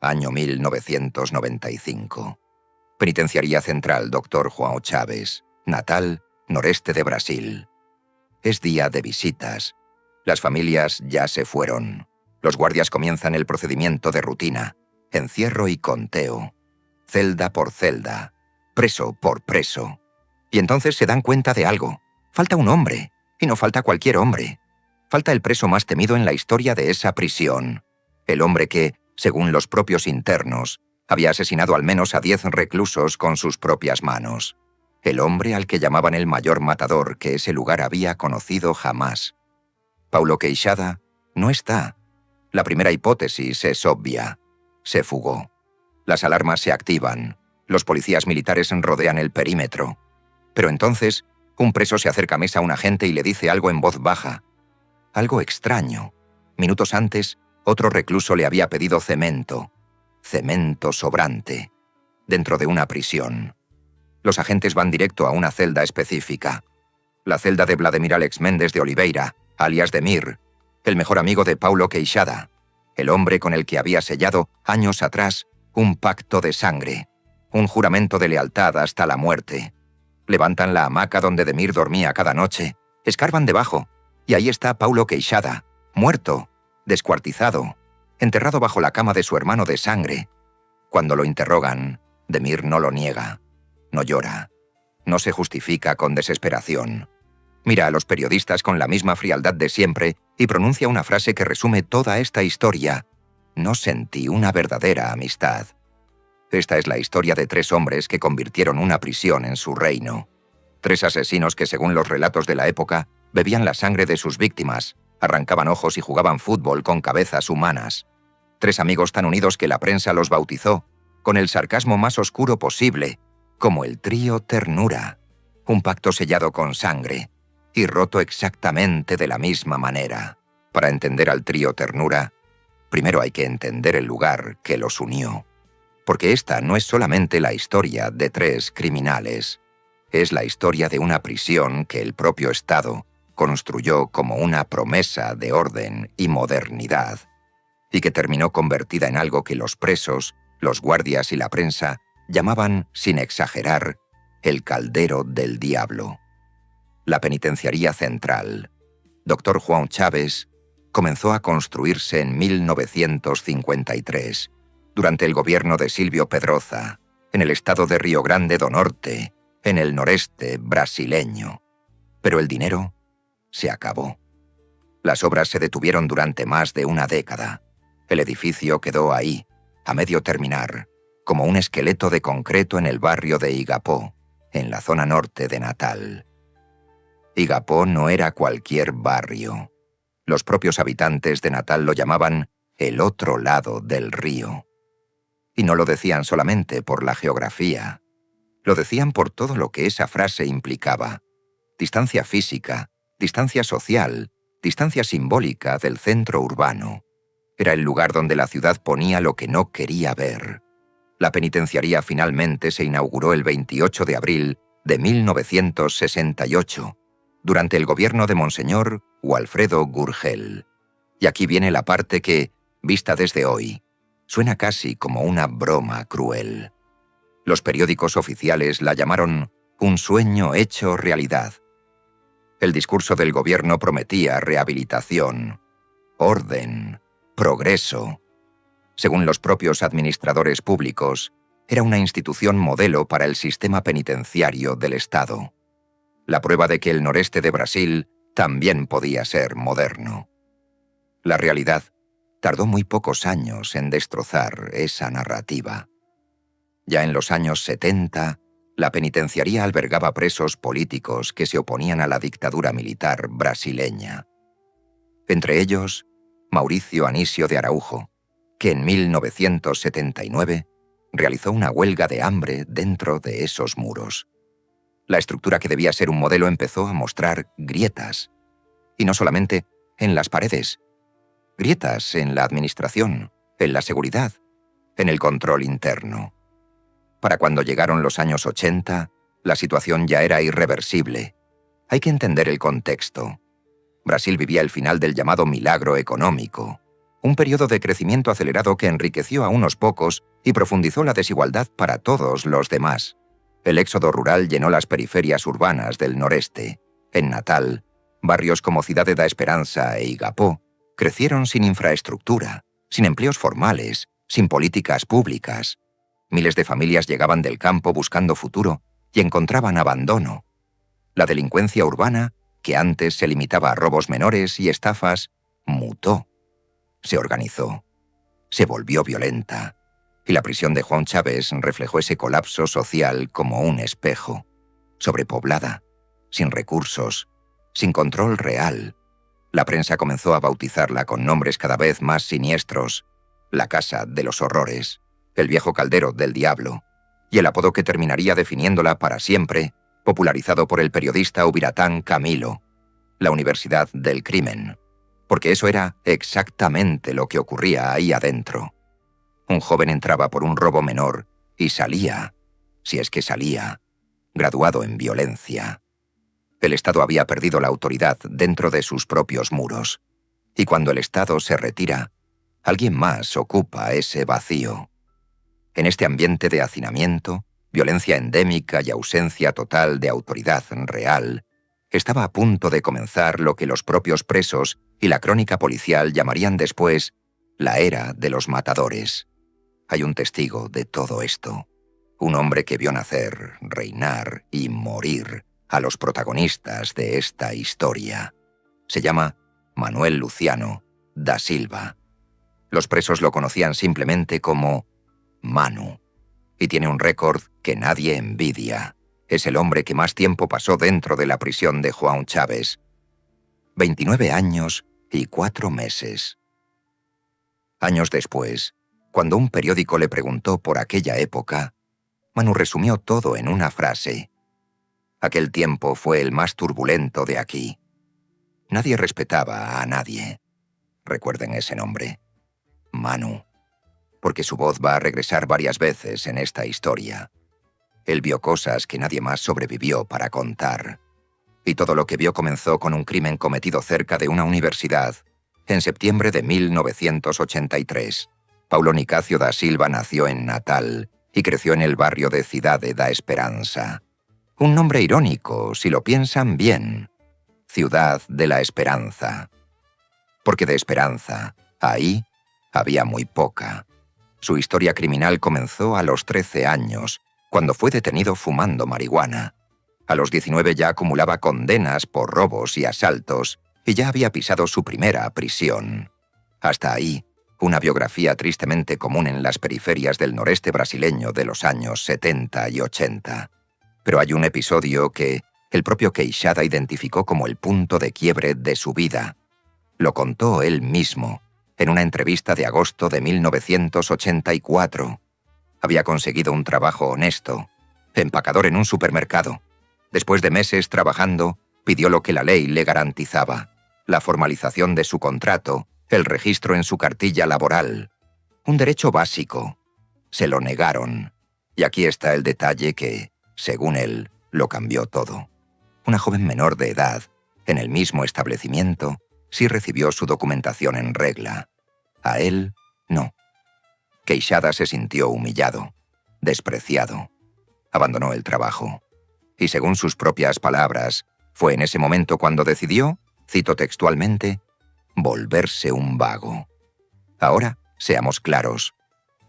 año 1995. Penitenciaría Central Dr. João Chaves, Natal, noreste de Brasil. Es día de visitas. Las familias ya se fueron. Los guardias comienzan el procedimiento de rutina. Encierro y conteo. Celda por celda. Preso por preso. Y entonces se dan cuenta de algo. Falta un hombre. Y no falta cualquier hombre. Falta el preso más temido en la historia de esa prisión. El hombre que, según los propios internos, había asesinado al menos a 10 reclusos con sus propias manos. El hombre al que llamaban el mayor matador que ese lugar había conocido jamás. Paulo Queixada no está. La primera hipótesis es obvia. Se fugó. Las alarmas se activan. Los policías militares rodean el perímetro. Pero entonces, un preso se acerca a mesa a un agente y le dice algo en voz baja. Algo extraño. Minutos antes, otro recluso le había pedido cemento. Cemento sobrante. Dentro de una prisión. Los agentes van directo a una celda específica. La celda de Vladimir Alex Méndez de Oliveira, alias Demir, el mejor amigo de Paulo Queixada, el hombre con el que había sellado, años atrás, un pacto de sangre, un juramento de lealtad hasta la muerte. Levantan la hamaca donde Demir dormía cada noche, escarban debajo, y ahí está Paulo Queixada, muerto, descuartizado, enterrado bajo la cama de su hermano de sangre. Cuando lo interrogan, Demir no lo niega, no llora, no se justifica con desesperación. Mira a los periodistas con la misma frialdad de siempre y pronuncia una frase que resume toda esta historia. No sentí una verdadera amistad. Esta es la historia de 3 hombres que convirtieron una prisión en su reino. 3 asesinos que, según los relatos de la época, bebían la sangre de sus víctimas, arrancaban ojos y jugaban fútbol con cabezas humanas. 3 amigos tan unidos que la prensa los bautizó, con el sarcasmo más oscuro posible, como el trío Ternura. Un pacto sellado con sangre y roto exactamente de la misma manera. Para entender al trío Ternura, primero hay que entender el lugar que los unió. Porque esta no es solamente la historia de 3 criminales, es la historia de una prisión que el propio Estado construyó como una promesa de orden y modernidad, y que terminó convertida en algo que los presos, los guardias y la prensa llamaban, sin exagerar, el caldero del diablo. La Penitenciaría Central, Dr. João Chaves, comenzó a construirse en 1953, durante el gobierno de Silvio Pedroza, en el estado de Río Grande do Norte, en el noreste brasileño. Pero el dinero se acabó. Las obras se detuvieron durante más de una década. El edificio quedó ahí, a medio terminar, como un esqueleto de concreto en el barrio de Igapó, en la zona norte de Natal. Igapó no era cualquier barrio. Los propios habitantes de Natal lo llamaban el otro lado del río. Y no lo decían solamente por la geografía. Lo decían por todo lo que esa frase implicaba. Distancia física, distancia social, distancia simbólica del centro urbano. Era el lugar donde la ciudad ponía lo que no quería ver. La penitenciaría finalmente se inauguró el 28 de abril de 1968, durante el gobierno de Monseñor Walfredo Gurgel. Y aquí viene la parte que, vista desde hoy, suena casi como una broma cruel. Los periódicos oficiales la llamaron un sueño hecho realidad. El discurso del gobierno prometía rehabilitación, orden, progreso. Según los propios administradores públicos, era una institución modelo para el sistema penitenciario del Estado. La prueba de que el noreste de Brasil también podía ser moderno. La realidad tardó muy pocos años en destrozar esa narrativa. Ya en los años 70, la penitenciaría albergaba presos políticos que se oponían a la dictadura militar brasileña. Entre ellos, Mauricio Anísio de Araújo, que en 1979 realizó una huelga de hambre dentro de esos muros. La estructura que debía ser un modelo empezó a mostrar grietas, y no solamente en las paredes, grietas en la administración, en la seguridad, en el control interno. Para cuando llegaron los años 80, la situación ya era irreversible. Hay que entender el contexto. Brasil vivía el final del llamado milagro económico. Un periodo de crecimiento acelerado que enriqueció a unos pocos y profundizó la desigualdad para todos los demás. El éxodo rural llenó las periferias urbanas del noreste. En Natal, barrios como Cidade da Esperanza e Igapó crecieron sin infraestructura, sin empleos formales, sin políticas públicas. Miles de familias llegaban del campo buscando futuro y encontraban abandono. La delincuencia urbana, que antes se limitaba a robos menores y estafas, mutó. Se organizó, se volvió violenta, y la prisión de João Chaves reflejó ese colapso social como un espejo, sobrepoblada, sin recursos, sin control real. La prensa comenzó a bautizarla con nombres cada vez más siniestros: la Casa de los Horrores, el viejo caldero del diablo, y el apodo que terminaría definiéndola para siempre, popularizado por el periodista Ubiratán Camilo, la Universidad del Crimen. Porque eso era exactamente lo que ocurría ahí adentro. Un joven entraba por un robo menor y salía, si es que salía, graduado en violencia. El Estado había perdido la autoridad dentro de sus propios muros, y cuando el Estado se retira, alguien más ocupa ese vacío. En este ambiente de hacinamiento, violencia endémica y ausencia total de autoridad real, estaba a punto de comenzar lo que los propios presos y la crónica policial llamarían después la era de los matadores. Hay un testigo de todo esto, un hombre que vio nacer, reinar y morir a los protagonistas de esta historia. Se llama Manuel Luciano da Silva. Los presos lo conocían simplemente como Manu, y tiene un récord que nadie envidia. Es el hombre que más tiempo pasó dentro de la prisión de João Chaves. 29 años y 4 meses. Años después, cuando un periódico le preguntó por aquella época, Manu resumió todo en una frase: aquel tiempo fue el más turbulento de aquí. Nadie respetaba a nadie. Recuerden ese nombre, Manu, porque su voz va a regresar varias veces en esta historia. Él vio cosas que nadie más sobrevivió para contar. Y todo lo que vio comenzó con un crimen cometido cerca de una universidad, en septiembre de 1983. Paulo Nicasio da Silva nació en Natal y creció en el barrio de Cidade da Esperanza. Un nombre irónico, si lo piensan bien. Ciudad de la Esperanza. Porque de esperanza, ahí, había muy poca. Su historia criminal comenzó a los 13 años, cuando fue detenido fumando marihuana. A los 19 ya acumulaba condenas por robos y asaltos y ya había pisado su primera prisión. Hasta ahí, una biografía tristemente común en las periferias del noreste brasileño de los años 70 y 80. Pero hay un episodio que el propio Queixada identificó como el punto de quiebre de su vida. Lo contó él mismo en una entrevista de agosto de 1984. Había conseguido un trabajo honesto, empacador en un supermercado. Después de meses trabajando, pidió lo que la ley le garantizaba: la formalización de su contrato, el registro en su cartilla laboral. Un derecho básico. Se lo negaron. Y aquí está el detalle que, según él, lo cambió todo. Una joven menor de edad, en el mismo establecimiento, sí recibió su documentación en regla. A él, no. Queixada se sintió humillado, despreciado. Abandonó el trabajo. Y según sus propias palabras, fue en ese momento cuando decidió, cito textualmente, volverse un vago. Ahora, seamos claros.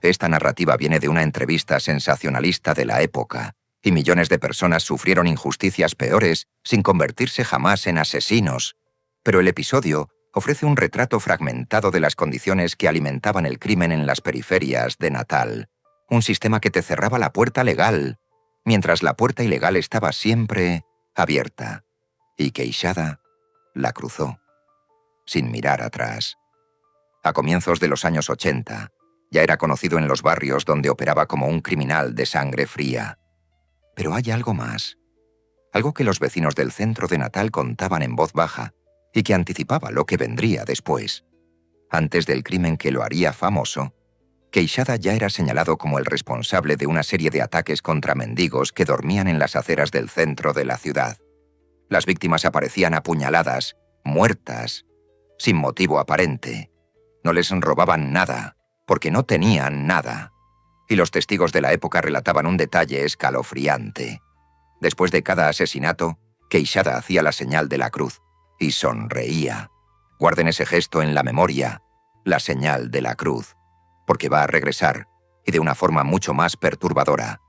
Esta narrativa viene de una entrevista sensacionalista de la época, y millones de personas sufrieron injusticias peores sin convertirse jamás en asesinos. Pero el episodio ofrece un retrato fragmentado de las condiciones que alimentaban el crimen en las periferias de Natal. Un sistema que te cerraba la puerta legal, mientras la puerta ilegal estaba siempre abierta. Y Queixada la cruzó, sin mirar atrás. A comienzos de los años 80, ya era conocido en los barrios donde operaba como un criminal de sangre fría. Pero hay algo más. Algo que los vecinos del centro de Natal contaban en voz baja, y que anticipaba lo que vendría después. Antes del crimen que lo haría famoso, Queixada ya era señalado como el responsable de una serie de ataques contra mendigos que dormían en las aceras del centro de la ciudad. Las víctimas aparecían apuñaladas, muertas, sin motivo aparente. No les robaban nada, porque no tenían nada. Y los testigos de la época relataban un detalle escalofriante. Después de cada asesinato, Queixada hacía la señal de la cruz y sonreía. Guarden ese gesto en la memoria, la señal de la cruz, porque va a regresar, y de una forma mucho más perturbadora.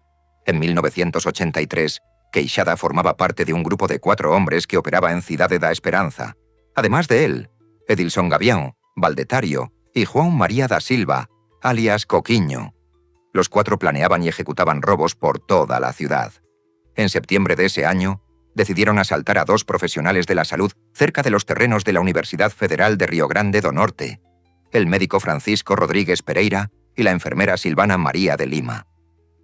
En 1983, Queixada formaba parte de un grupo de 4 hombres que operaba en Cidade da Esperanza. Además de él, Edilson Gavião, Baldetario y João María da Silva, alias Coquiño. Los 4 planeaban y ejecutaban robos por toda la ciudad. En septiembre de ese año, decidieron asaltar a 2 profesionales de la salud cerca de los terrenos de la Universidad Federal de Río Grande do Norte, el médico Francisco Rodríguez Pereira y la enfermera Silvana María de Lima.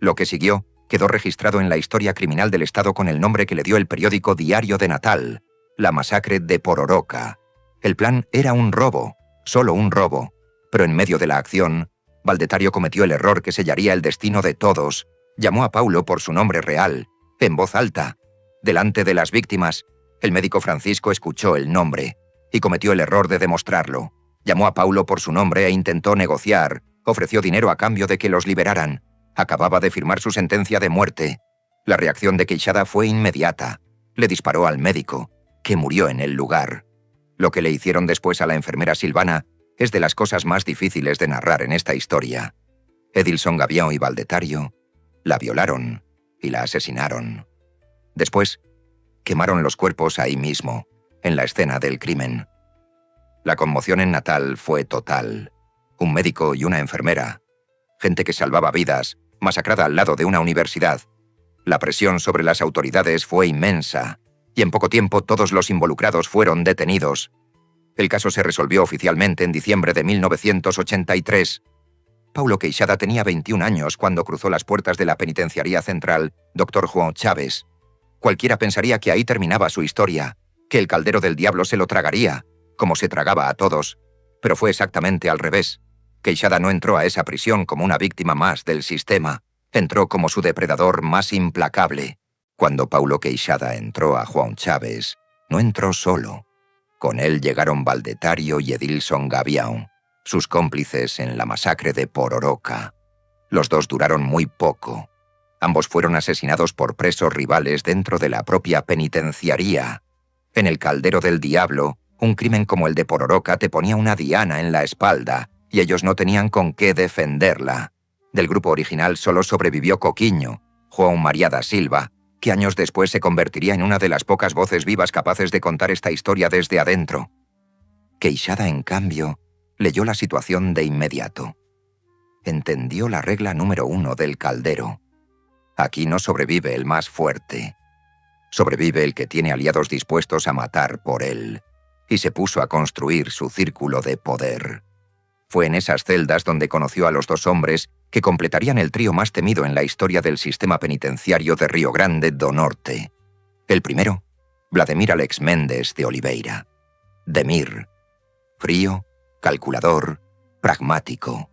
Lo que siguió quedó registrado en la historia criminal del Estado con el nombre que le dio el periódico Diario de Natal, la masacre de Pororoca. El plan era un robo, solo un robo, pero en medio de la acción, Baldetario cometió el error que sellaría el destino de todos. Llamó a Paulo por su nombre real, en voz alta. Delante de las víctimas, el médico Francisco escuchó el nombre y cometió el error de demostrarlo. Llamó a Paulo por su nombre e intentó negociar, ofreció dinero a cambio de que los liberaran. Acababa de firmar su sentencia de muerte. La reacción de Queixada fue inmediata. Le disparó al médico, que murió en el lugar. Lo que le hicieron después a la enfermera Silvana es de las cosas más difíciles de narrar en esta historia. Edilson Gavião y Baldetario la violaron y la asesinaron. Después, quemaron los cuerpos ahí mismo, en la escena del crimen. La conmoción en Natal fue total. Un médico y una enfermera, gente que salvaba vidas, masacrada al lado de una universidad. La presión sobre las autoridades fue inmensa, y en poco tiempo todos los involucrados fueron detenidos. El caso se resolvió oficialmente en diciembre de 1983. Paulo Queixada tenía 21 años cuando cruzó las puertas de la penitenciaría central Dr. João Chaves. Cualquiera pensaría que ahí terminaba su historia, que el caldero del diablo se lo tragaría, como se tragaba a todos. Pero fue exactamente al revés. Queixada no entró a esa prisión como una víctima más del sistema. Entró como su depredador más implacable. Cuando Paulo Queixada entró a João Chaves, no entró solo. Con él llegaron Baldetario y Edilson Gavião, sus cómplices en la masacre de Pororoca. Los 2 duraron muy poco. Ambos fueron asesinados por presos rivales dentro de la propia penitenciaría. En el caldero del diablo, un crimen como el de Pororoca te ponía una diana en la espalda, y ellos no tenían con qué defenderla. Del grupo original solo sobrevivió Coquiño, João María da Silva, que años después se convertiría en una de las pocas voces vivas capaces de contar esta historia desde adentro. Queixada, en cambio, leyó la situación de inmediato. Entendió la regla número 1 del caldero. Aquí no sobrevive el más fuerte. Sobrevive el que tiene aliados dispuestos a matar por él. Y se puso a construir su círculo de poder. Fue en esas celdas donde conoció a los 2 hombres que completarían el trío más temido en la historia del sistema penitenciario de Río Grande do Norte. El primero, Vladimir Alex Méndez de Oliveira. Demir. Frío, calculador, pragmático.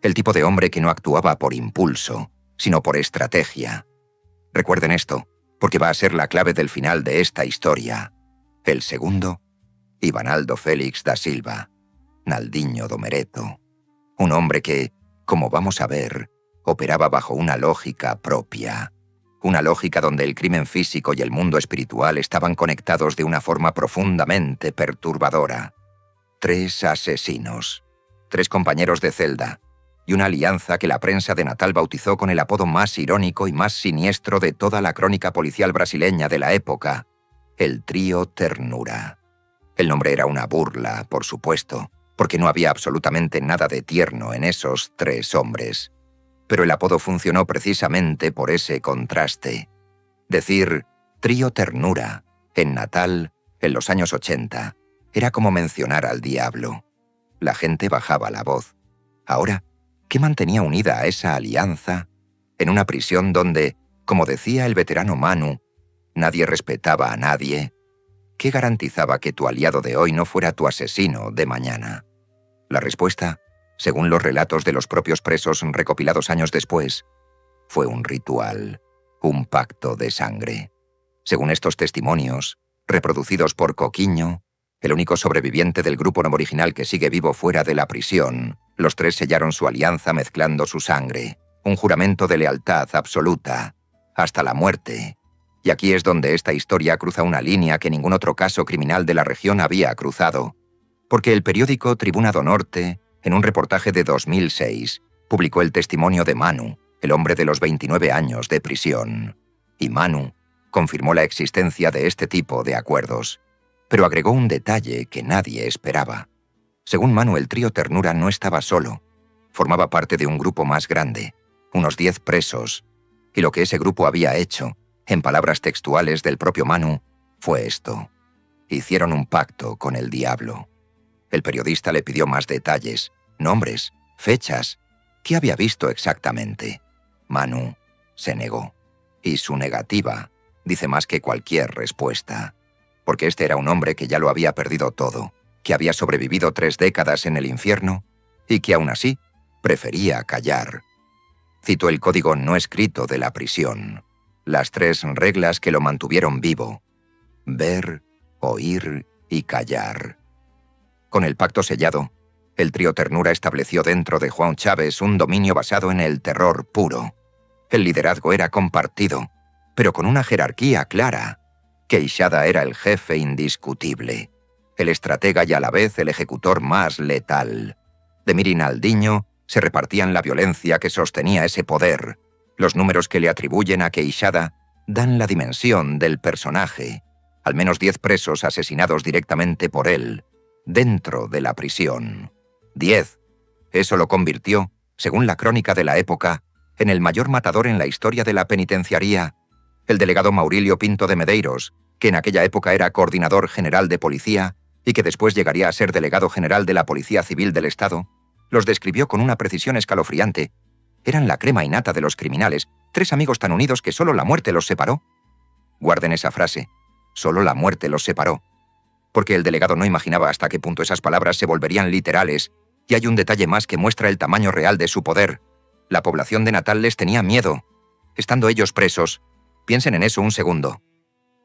El tipo de hombre que no actuaba por impulso, sino por estrategia. Recuerden esto, porque va a ser la clave del final de esta historia. El segundo, Ivanaldo Félix da Silva, Naldinho do Mereto. Un hombre que, como vamos a ver, operaba bajo una lógica propia. Una lógica donde el crimen físico y el mundo espiritual estaban conectados de una forma profundamente perturbadora. 3 asesinos, 3 compañeros de celda, y una alianza que la prensa de Natal bautizó con el apodo más irónico y más siniestro de toda la crónica policial brasileña de la época, el Trío Ternura. El nombre era una burla, por supuesto, porque no había absolutamente nada de tierno en esos 3 hombres. Pero el apodo funcionó precisamente por ese contraste. Decir Trío Ternura en Natal, en los años 80, era como mencionar al diablo. La gente bajaba la voz. Ahora, ¿qué mantenía unida a esa alianza? En una prisión donde, como decía el veterano Manu, nadie respetaba a nadie. ¿Qué garantizaba que tu aliado de hoy no fuera tu asesino de mañana? La respuesta, según los relatos de los propios presos recopilados años después, fue un ritual, un pacto de sangre. Según estos testimonios, reproducidos por Coquiño, el único sobreviviente del grupo no original que sigue vivo fuera de la prisión, los tres sellaron su alianza mezclando su sangre, un juramento de lealtad absoluta, hasta la muerte. Y aquí es donde esta historia cruza una línea que ningún otro caso criminal de la región había cruzado, porque el periódico Tribuna do Norte, en un reportaje de 2006, publicó el testimonio de Manu, el hombre de los 29 años de prisión. Y Manu confirmó la existencia de este tipo de acuerdos, pero agregó un detalle que nadie esperaba. Según Manu, el trío Ternura no estaba solo. Formaba parte de un grupo más grande, unos 10 presos, y lo que ese grupo había hecho, en palabras textuales del propio Manu, fue esto. Hicieron un pacto con el diablo. El periodista le pidió más detalles, nombres, fechas. ¿Qué había visto exactamente? Manu se negó. Y su negativa dice más que cualquier respuesta. Porque este era un hombre que ya lo había perdido todo, que había sobrevivido 3 décadas en el infierno y que aún así prefería callar. Citó el código no escrito de la prisión, las 3 reglas que lo mantuvieron vivo: ver, oír y callar. Con el pacto sellado, el trío Ternura estableció dentro de João Chaves un dominio basado en el terror puro. El liderazgo era compartido, pero con una jerarquía clara. Queixada era el jefe indiscutible, el estratega y a la vez el ejecutor más letal. De Mirin Aldiño se repartían la violencia que sostenía ese poder. Los números que le atribuyen a Queixada dan la dimensión del personaje. Al menos 10 presos asesinados directamente por él, dentro de la prisión. 10. Eso lo convirtió, según la crónica de la época, en el mayor matador en la historia de la penitenciaría. El delegado Maurilio Pinto de Medeiros, que en aquella época era coordinador general de policía y que después llegaría a ser delegado general de la Policía Civil del Estado, los describió con una precisión escalofriante. Eran la crema innata de los criminales, 3 amigos tan unidos que solo la muerte los separó. Guarden esa frase, solo la muerte los separó. Porque el delegado no imaginaba hasta qué punto esas palabras se volverían literales, y hay un detalle más que muestra el tamaño real de su poder. La población de Natal les tenía miedo. Estando ellos presos, piensen en eso un segundo.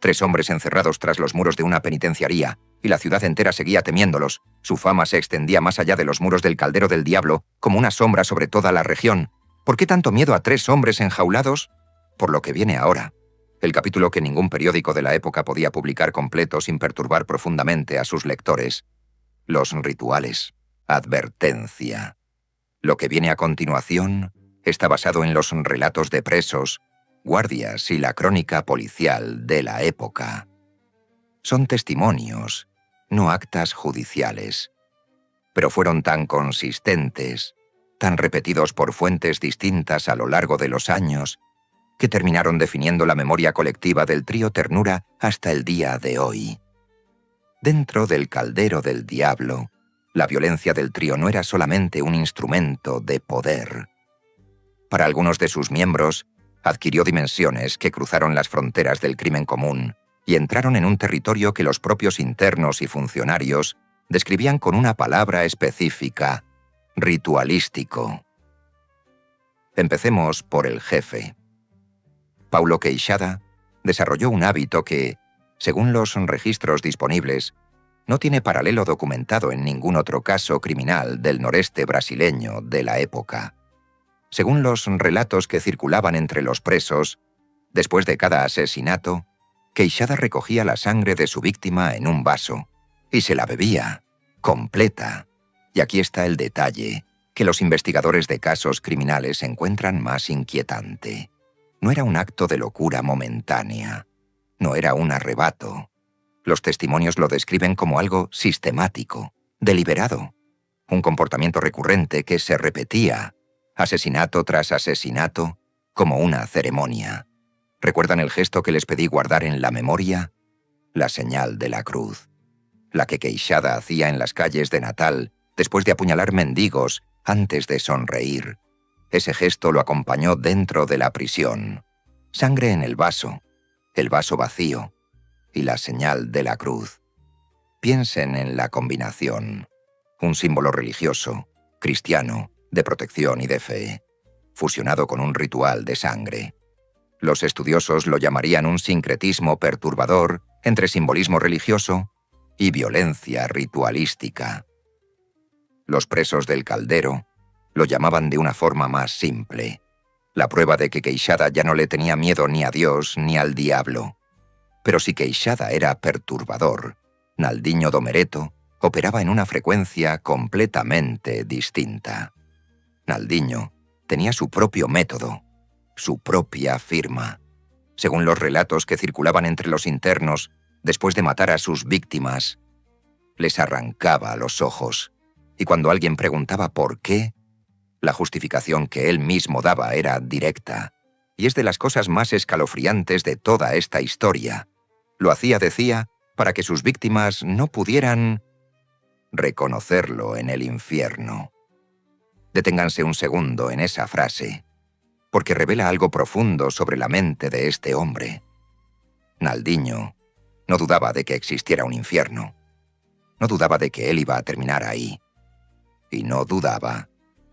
3 hombres encerrados tras los muros de una penitenciaría, y la ciudad entera seguía temiéndolos. Su fama se extendía más allá de los muros del Caldero del Diablo, como una sombra sobre toda la región. ¿Por qué tanto miedo a 3 hombres enjaulados? Por lo que viene ahora. El capítulo que ningún periódico de la época podía publicar completo sin perturbar profundamente a sus lectores. Los rituales. Advertencia. Lo que viene a continuación está basado en los relatos de presos, guardias y la crónica policial de la época. Son testimonios, no actas judiciales. Pero fueron tan consistentes, tan repetidos por fuentes distintas a lo largo de los años, que terminaron definiendo la memoria colectiva del trío Ternura hasta el día de hoy. Dentro del Caldero del Diablo, la violencia del trío no era solamente un instrumento de poder. Para algunos de sus miembros, adquirió dimensiones que cruzaron las fronteras del crimen común y entraron en un territorio que los propios internos y funcionarios describían con una palabra específica: ritualístico. Empecemos por el jefe. Paulo Queixada desarrolló un hábito que, según los registros disponibles, no tiene paralelo documentado en ningún otro caso criminal del noreste brasileño de la época. Según los relatos que circulaban entre los presos, después de cada asesinato, Queixada recogía la sangre de su víctima en un vaso y se la bebía, completa. Y aquí está el detalle que los investigadores de casos criminales encuentran más inquietante. No era un acto de locura momentánea, no era un arrebato. Los testimonios lo describen como algo sistemático, deliberado, un comportamiento recurrente que se repetía, asesinato tras asesinato, como una ceremonia. ¿Recuerdan el gesto que les pedí guardar en la memoria? La señal de la cruz, la que Queixada hacía en las calles de Natal después de apuñalar mendigos antes de sonreír. Ese gesto lo acompañó dentro de la prisión. Sangre en el vaso vacío y la señal de la cruz. Piensen en la combinación. Un símbolo religioso, cristiano, de protección y de fe, fusionado con un ritual de sangre. Los estudiosos lo llamarían un sincretismo perturbador entre simbolismo religioso y violencia ritualística. Los presos del caldero lo llamaban de una forma más simple, la prueba de que Queixada ya no le tenía miedo ni a Dios ni al diablo. Pero si Queixada era perturbador, Naldiño Domereto operaba en una frecuencia completamente distinta. Naldiño tenía su propio método, su propia firma. Según los relatos que circulaban entre los internos, después de matar a sus víctimas, les arrancaba los ojos, y cuando alguien preguntaba por qué, la justificación que él mismo daba era directa, y es de las cosas más escalofriantes de toda esta historia. Lo hacía, decía, para que sus víctimas no pudieran reconocerlo en el infierno. Deténganse un segundo en esa frase, porque revela algo profundo sobre la mente de este hombre. Naldiño no dudaba de que existiera un infierno. No dudaba de que él iba a terminar ahí. Y no dudaba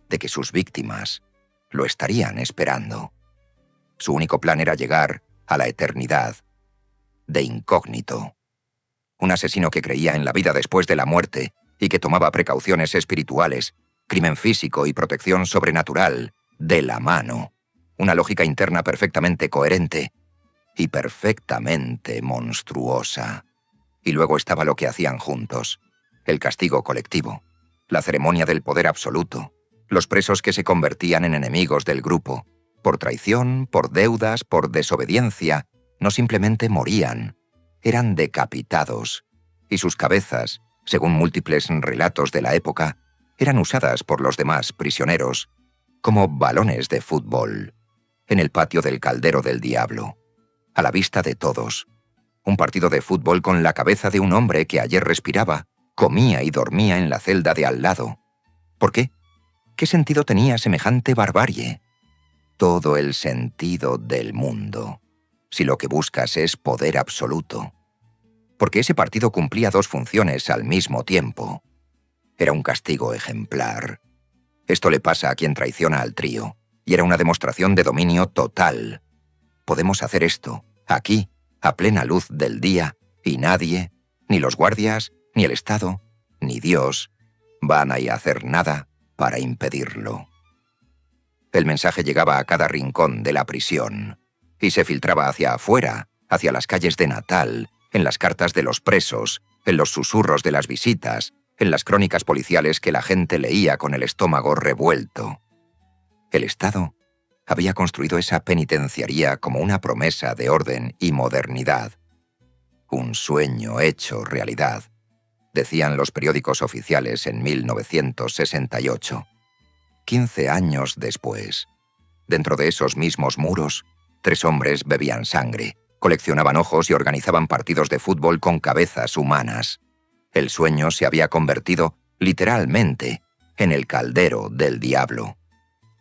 de que sus víctimas lo estarían esperando. Su único plan era llegar a la eternidad, de incógnito. Un asesino que creía en la vida después de la muerte y que tomaba precauciones espirituales, crimen físico y protección sobrenatural de la mano. Una lógica interna perfectamente coherente y perfectamente monstruosa. Y luego estaba lo que hacían juntos, el castigo colectivo, la ceremonia del poder absoluto, los presos que se convertían en enemigos del grupo, por traición, por deudas, por desobediencia, no simplemente morían, eran decapitados, y sus cabezas, según múltiples relatos de la época, eran usadas por los demás prisioneros como balones de fútbol, en el patio del Caldero del Diablo, a la vista de todos. Un partido de fútbol con la cabeza de un hombre que ayer respiraba, comía y dormía en la celda de al lado. ¿Por qué? ¿Qué sentido tenía semejante barbarie? Todo el sentido del mundo, si lo que buscas es poder absoluto. Porque ese partido cumplía dos funciones al mismo tiempo. Era un castigo ejemplar. Esto le pasa a quien traiciona al trío, y era una demostración de dominio total. Podemos hacer esto, aquí, a plena luz del día, y nadie, ni los guardias, ni el Estado, ni Dios, van a ir a hacer nada para impedirlo. El mensaje llegaba a cada rincón de la prisión, y se filtraba hacia afuera, hacia las calles de Natal, en las cartas de los presos, en los susurros de las visitas, en las crónicas policiales que la gente leía con el estómago revuelto. El Estado había construido esa penitenciaría como una promesa de orden y modernidad. Un sueño hecho realidad, decían los periódicos oficiales en 1968. 15 años después, dentro de esos mismos muros, 3 hombres bebían sangre, coleccionaban ojos y organizaban partidos de fútbol con cabezas humanas. El sueño se había convertido, literalmente, en el caldero del diablo.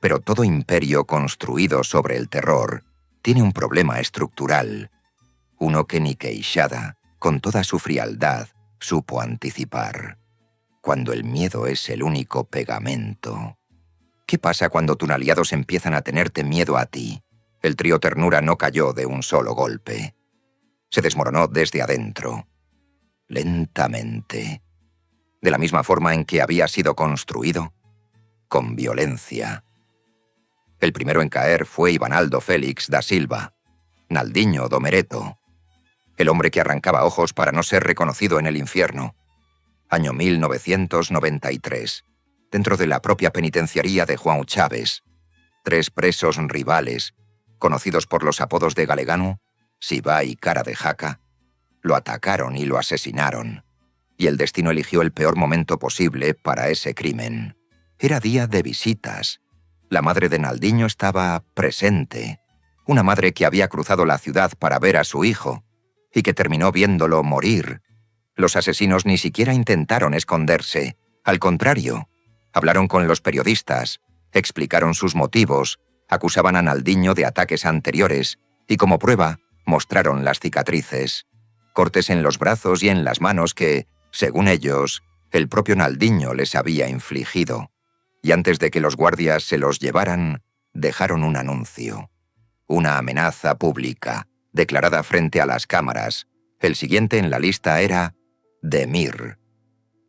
Pero todo imperio construido sobre el terror tiene un problema estructural, uno que ni Queixada, con toda su frialdad, supo anticipar. Cuando el miedo es el único pegamento. ¿Qué pasa cuando tus aliados empiezan a tenerte miedo a ti? El trío Ternura no cayó de un solo golpe. Se desmoronó desde adentro. Lentamente. De la misma forma en que había sido construido, con violencia. El primero en caer fue Ivanaldo Félix da Silva, Naldiño Domereto, el hombre que arrancaba ojos para no ser reconocido en el infierno. Año 1993, dentro de la propia penitenciaría de João Chaves, 3 presos rivales, conocidos por los apodos de Galegano, Sibá y Cara de Jaca, lo atacaron y lo asesinaron. Y el destino eligió el peor momento posible para ese crimen. Era día de visitas. La madre de Naldiño estaba presente. Una madre que había cruzado la ciudad para ver a su hijo y que terminó viéndolo morir. Los asesinos ni siquiera intentaron esconderse. Al contrario, hablaron con los periodistas, explicaron sus motivos, acusaban a Naldiño de ataques anteriores y como prueba mostraron las cicatrices, cortes en los brazos y en las manos que, según ellos, el propio Naldiño les había infligido. Y antes de que los guardias se los llevaran, dejaron un anuncio. Una amenaza pública, declarada frente a las cámaras. El siguiente en la lista era Demir.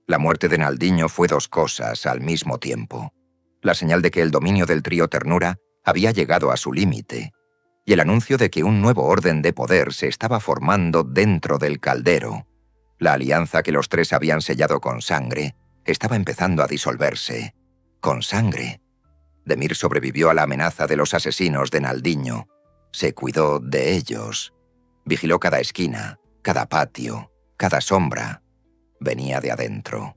La muerte de Naldiño fue dos cosas al mismo tiempo. La señal de que el dominio del trío Ternura había llegado a su límite, y el anuncio de que un nuevo orden de poder se estaba formando dentro del caldero. La alianza que los tres habían sellado con sangre estaba empezando a disolverse. Con sangre. Demir sobrevivió a la amenaza de los asesinos de Naldiño. Se cuidó de ellos. Vigiló cada esquina, cada patio, cada sombra. Venía de adentro.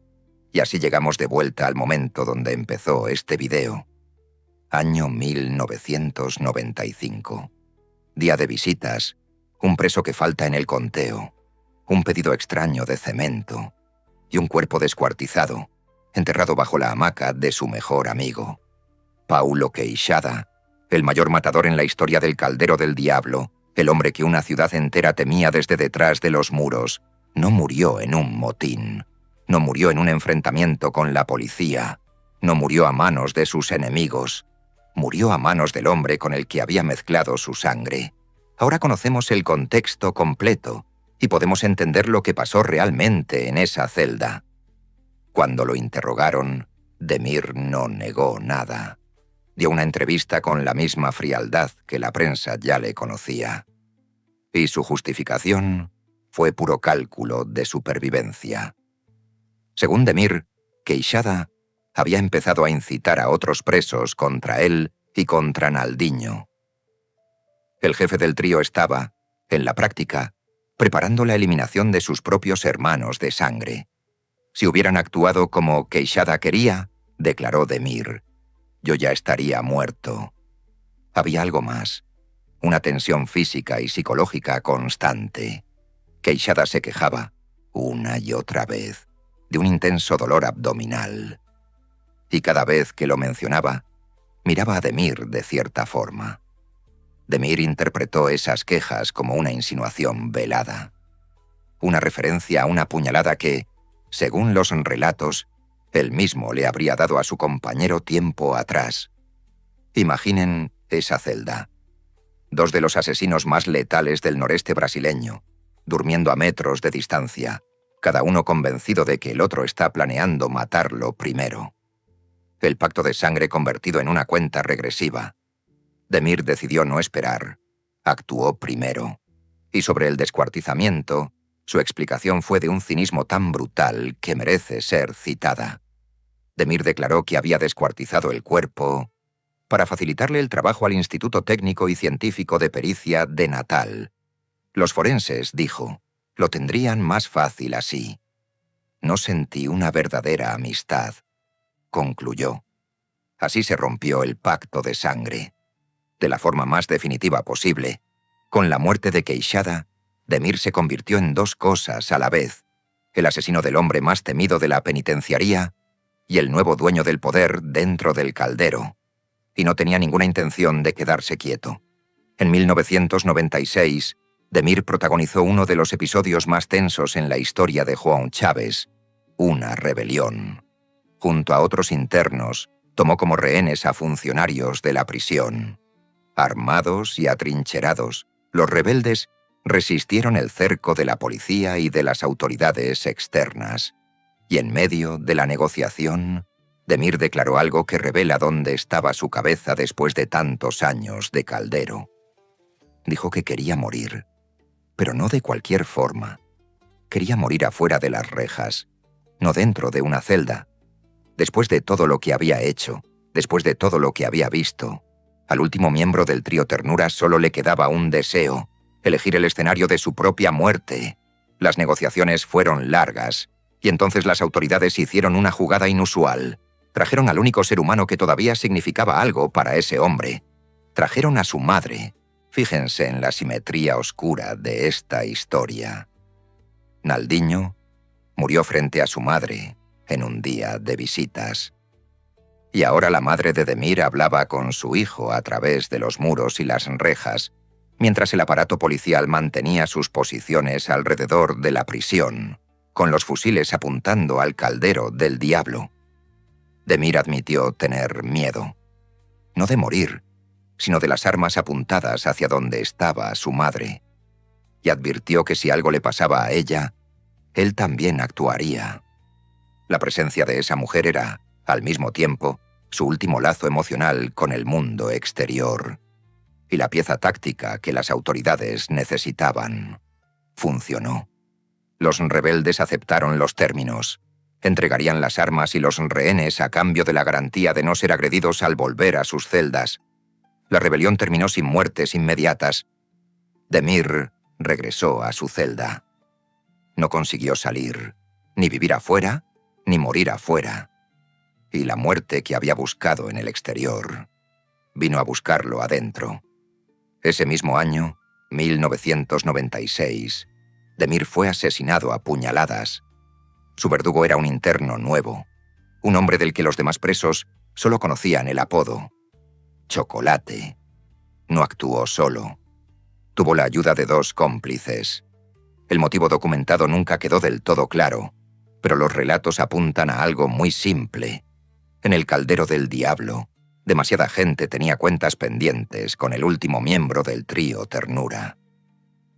Y así llegamos de vuelta al momento donde empezó este video. Año 1995. Día de visitas. Un preso que falta en el conteo. Un pedido extraño de cemento. Y un cuerpo descuartizado, enterrado bajo la hamaca de su mejor amigo. Paulo Queixada, el mayor matador en la historia del Caldero del Diablo, el hombre que una ciudad entera temía desde detrás de los muros, no murió en un motín. No murió en un enfrentamiento con la policía. No murió a manos de sus enemigos. Murió a manos del hombre con el que había mezclado su sangre. Ahora conocemos el contexto completo y podemos entender lo que pasó realmente en esa celda. Cuando lo interrogaron, Demir no negó nada. Dio una entrevista con la misma frialdad que la prensa ya le conocía. Y su justificación fue puro cálculo de supervivencia. Según Demir, Queixada había empezado a incitar a otros presos contra él y contra Naldiño. El jefe del trío estaba, en la práctica, preparando la eliminación de sus propios hermanos de sangre. Si hubieran actuado como Queixada quería, declaró Demir, yo ya estaría muerto. Había algo más, una tensión física y psicológica constante. Queixada se quejaba, una y otra vez, de un intenso dolor abdominal. Y cada vez que lo mencionaba, miraba a Demir de cierta forma. Demir interpretó esas quejas como una insinuación velada. Una referencia a una puñalada que, según los relatos, él mismo le habría dado a su compañero tiempo atrás. Imaginen esa celda. Dos de los asesinos más letales del noreste brasileño, durmiendo a metros de distancia, cada uno convencido de que el otro está planeando matarlo primero. El pacto de sangre convertido en una cuenta regresiva. Demir decidió no esperar. Actuó primero. Y sobre el descuartizamiento, su explicación fue de un cinismo tan brutal que merece ser citada. Demir declaró que había descuartizado el cuerpo para facilitarle el trabajo al Instituto Técnico y Científico de Pericia de Natal. Los forenses, dijo, lo tendrían más fácil así. No sentí una verdadera amistad, concluyó. Así se rompió el pacto de sangre. De la forma más definitiva posible, con la muerte de Queixada, Demir se convirtió en dos cosas a la vez, el asesino del hombre más temido de la penitenciaría y el nuevo dueño del poder dentro del caldero. Y no tenía ninguna intención de quedarse quieto. En 1996, Demir protagonizó uno de los episodios más tensos en la historia de João Chaves, una rebelión. Junto a otros internos, tomó como rehenes a funcionarios de la prisión. Armados y atrincherados, los rebeldes resistieron el cerco de la policía y de las autoridades externas. Y en medio de la negociación, Demir declaró algo que revela dónde estaba su cabeza después de tantos años de caldero. Dijo que quería morir, pero no de cualquier forma. Quería morir afuera de las rejas, no dentro de una celda. Después de todo lo que había hecho, después de todo lo que había visto, al último miembro del trío Ternura solo le quedaba un deseo, elegir el escenario de su propia muerte. Las negociaciones fueron largas, y entonces las autoridades hicieron una jugada inusual. Trajeron al único ser humano que todavía significaba algo para ese hombre. Trajeron a su madre. Fíjense en la simetría oscura de esta historia. Naldiño murió frente a su madre en un día de visitas. Y ahora la madre de Demir hablaba con su hijo a través de los muros y las rejas, mientras el aparato policial mantenía sus posiciones alrededor de la prisión, con los fusiles apuntando al caldero del diablo. Demir admitió tener miedo, no de morir, sino de las armas apuntadas hacia donde estaba su madre, y advirtió que si algo le pasaba a ella, él también actuaría. La presencia de esa mujer era, al mismo tiempo, su último lazo emocional con el mundo exterior. Y la pieza táctica que las autoridades necesitaban. Funcionó. Los rebeldes aceptaron los términos. Entregarían las armas y los rehenes a cambio de la garantía de no ser agredidos al volver a sus celdas. La rebelión terminó sin muertes inmediatas. Demir regresó a su celda. No consiguió salir, ni vivir afuera, ni morir afuera. Y la muerte que había buscado en el exterior vino a buscarlo adentro. Ese mismo año, 1996, Demir fue asesinado a puñaladas. Su verdugo era un interno nuevo, un hombre del que los demás presos solo conocían el apodo: Chocolate. No actuó solo. Tuvo la ayuda de 2 cómplices. El motivo documentado nunca quedó del todo claro, pero los relatos apuntan a algo muy simple. En el caldero del diablo, demasiada gente tenía cuentas pendientes con el último miembro del trío Ternura.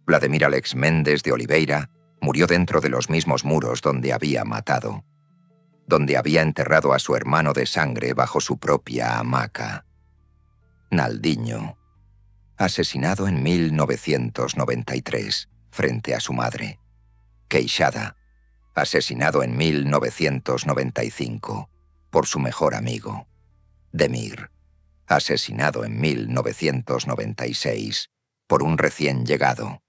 Vladimir Alex Méndez de Oliveira murió dentro de los mismos muros donde había matado, donde había enterrado a su hermano de sangre bajo su propia hamaca. Naldiño, asesinado en 1993 frente a su madre. Queixada, asesinado en 1995 por su mejor amigo. Demir, asesinado en 1996 por un recién llegado.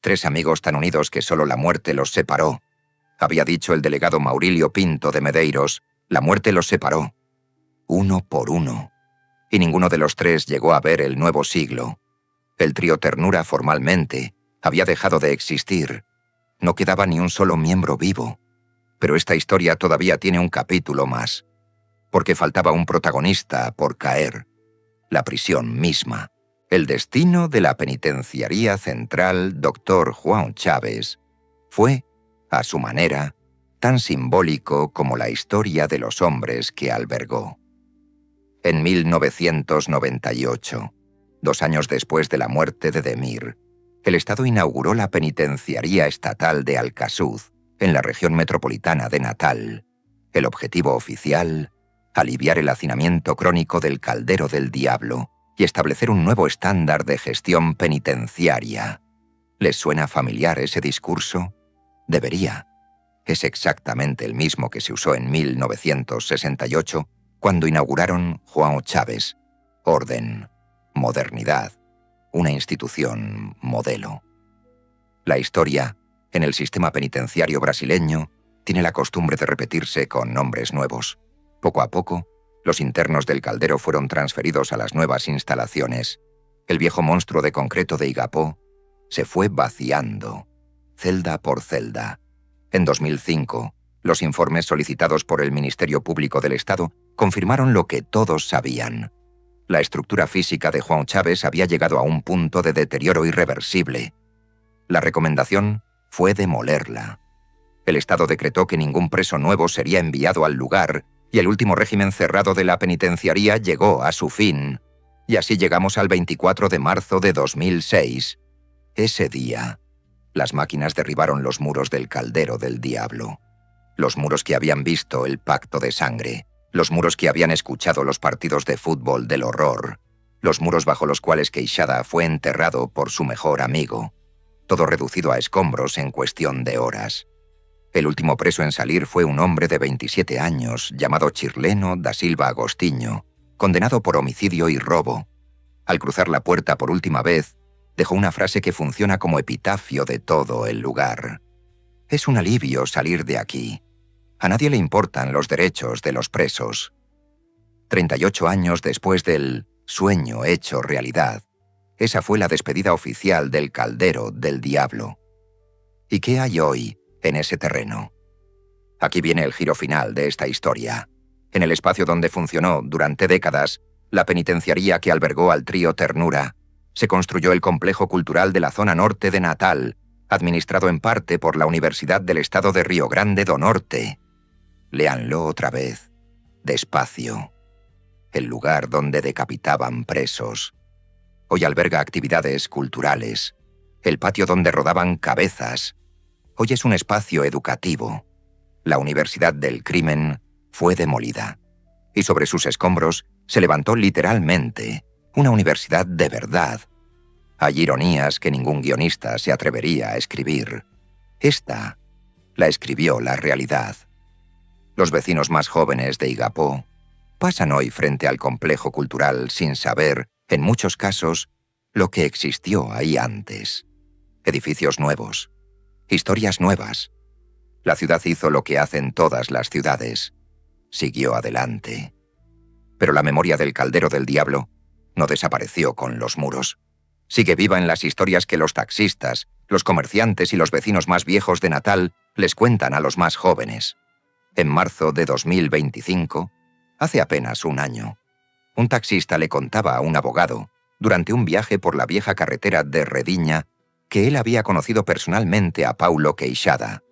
3 amigos tan unidos que solo la muerte los separó. Había dicho el delegado Maurilio Pinto de Medeiros, la muerte los separó. Uno por uno. Y ninguno de los 3 llegó a ver el nuevo siglo. El trío Ternura formalmente había dejado de existir. No quedaba ni un solo miembro vivo. Pero esta historia todavía tiene un capítulo más. Porque faltaba un protagonista por caer. La prisión misma. El destino de la penitenciaría central Dr. Juan Chávez fue, a su manera, tan simbólico como la historia de los hombres que albergó. En 1998, 2 años después de la muerte de Demir, el Estado inauguró la penitenciaría estatal de Alcasuz, en la región metropolitana de Natal. El objetivo oficial: aliviar el hacinamiento crónico del caldero del diablo y establecer un nuevo estándar de gestión penitenciaria. ¿Les suena familiar ese discurso? Debería. Es exactamente el mismo que se usó en 1968, cuando inauguraron Juan Chávez. Orden, modernidad, una institución modelo. La historia, en el sistema penitenciario brasileño, tiene la costumbre de repetirse con nombres nuevos. Poco a poco, los internos del caldero fueron transferidos a las nuevas instalaciones. El viejo monstruo de concreto de Igapó se fue vaciando, celda por celda. En 2005, los informes solicitados por el Ministerio Público del Estado confirmaron lo que todos sabían. La estructura física de Juan Chávez había llegado a un punto de deterioro irreversible. La recomendación fue demolerla. El Estado decretó que ningún preso nuevo sería enviado al lugar y el último régimen cerrado de la penitenciaría llegó a su fin. Y así llegamos al 24 de marzo de 2006. Ese día, las máquinas derribaron los muros del caldero del diablo. Los muros que habían visto el pacto de sangre. Los muros que habían escuchado los partidos de fútbol del horror. Los muros bajo los cuales Queixada fue enterrado por su mejor amigo. Todo reducido a escombros en cuestión de horas. El último preso en salir fue un hombre de 27 años, llamado Chirleno da Silva Agostinho, condenado por homicidio y robo. Al cruzar la puerta por última vez, dejó una frase que funciona como epitafio de todo el lugar. Es un alivio salir de aquí. A nadie le importan los derechos de los presos. 38 años después del sueño hecho realidad, esa fue la despedida oficial del caldero del diablo. ¿Y qué hay hoy en ese terreno? Aquí viene el giro final de esta historia. En el espacio donde funcionó durante décadas la penitenciaría que albergó al trío Ternura, se construyó el complejo cultural de la zona norte de Natal, administrado en parte por la Universidad del Estado de Río Grande do Norte. Léanlo otra vez, despacio. El lugar donde decapitaban presos. Hoy alberga actividades culturales, el patio donde rodaban cabezas, Hoy es un espacio educativo. La Universidad del Crimen fue demolida. Y sobre sus escombros se levantó literalmente una universidad de verdad. Hay ironías que ningún guionista se atrevería a escribir. Esta la escribió la realidad. Los vecinos más jóvenes de Igapó pasan hoy frente al complejo cultural sin saber, en muchos casos, lo que existió ahí antes. Edificios nuevos, historias nuevas. La ciudad hizo lo que hacen todas las ciudades. Siguió adelante. Pero la memoria del caldero del diablo no desapareció con los muros. Sigue viva en las historias que los taxistas, los comerciantes y los vecinos más viejos de Natal les cuentan a los más jóvenes. En marzo de 2025, hace apenas un año, un taxista le contaba a un abogado, durante un viaje por la vieja carretera de Rediña, que él había conocido personalmente a Paulo Queixada,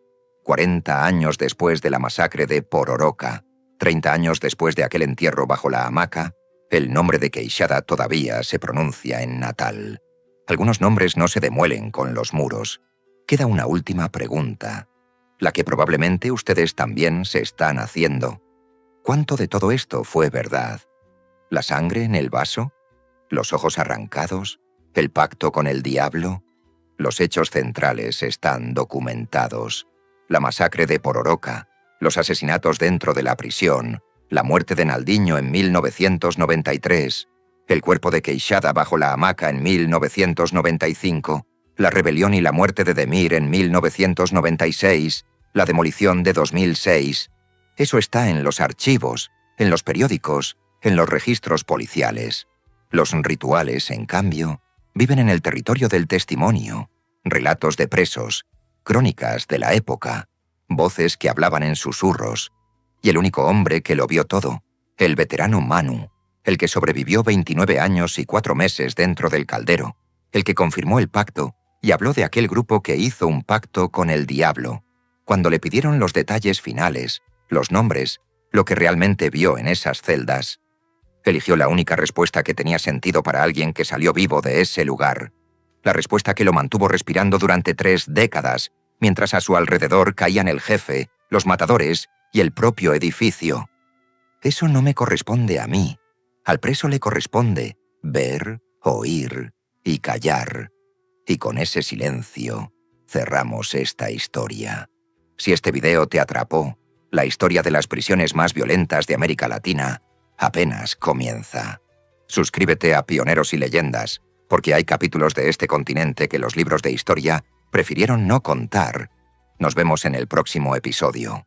40 años después de la masacre de Pororoca, 30 años después de aquel entierro bajo la hamaca. El nombre de Queixada todavía se pronuncia en Natal. Algunos nombres no se demuelen con los muros. Queda una última pregunta, la que probablemente ustedes también se están haciendo. ¿Cuánto de todo esto fue verdad? ¿La sangre en el vaso? ¿Los ojos arrancados? ¿El pacto con el diablo? Los hechos centrales están documentados. La masacre de Pororoca, los asesinatos dentro de la prisión, la muerte de Naldiño en 1993, el cuerpo de Queixada bajo la hamaca en 1995, la rebelión y la muerte de Demir en 1996, la demolición de 2006. Eso está en los archivos, en los periódicos, en los registros policiales. Los rituales, en cambio, viven en el territorio del testimonio, relatos de presos, crónicas de la época, voces que hablaban en susurros, y el único hombre que lo vio todo, el veterano Manu, el que sobrevivió 29 años y 4 meses dentro del caldero, el que confirmó el pacto y habló de aquel grupo que hizo un pacto con el diablo. Cuando le pidieron los detalles finales, los nombres, lo que realmente vio en esas celdas, eligió la única respuesta que tenía sentido para alguien que salió vivo de ese lugar. La respuesta que lo mantuvo respirando durante 3 décadas, mientras a su alrededor caían el jefe, los matadores y el propio edificio. Eso no me corresponde a mí. Al preso le corresponde ver, oír y callar. Y con ese silencio cerramos esta historia. Si este video te atrapó, la historia de las prisiones más violentas de América Latina apenas comienza. Suscríbete a Pioneros y Leyendas, porque hay capítulos de este continente que los libros de historia prefirieron no contar. Nos vemos en el próximo episodio.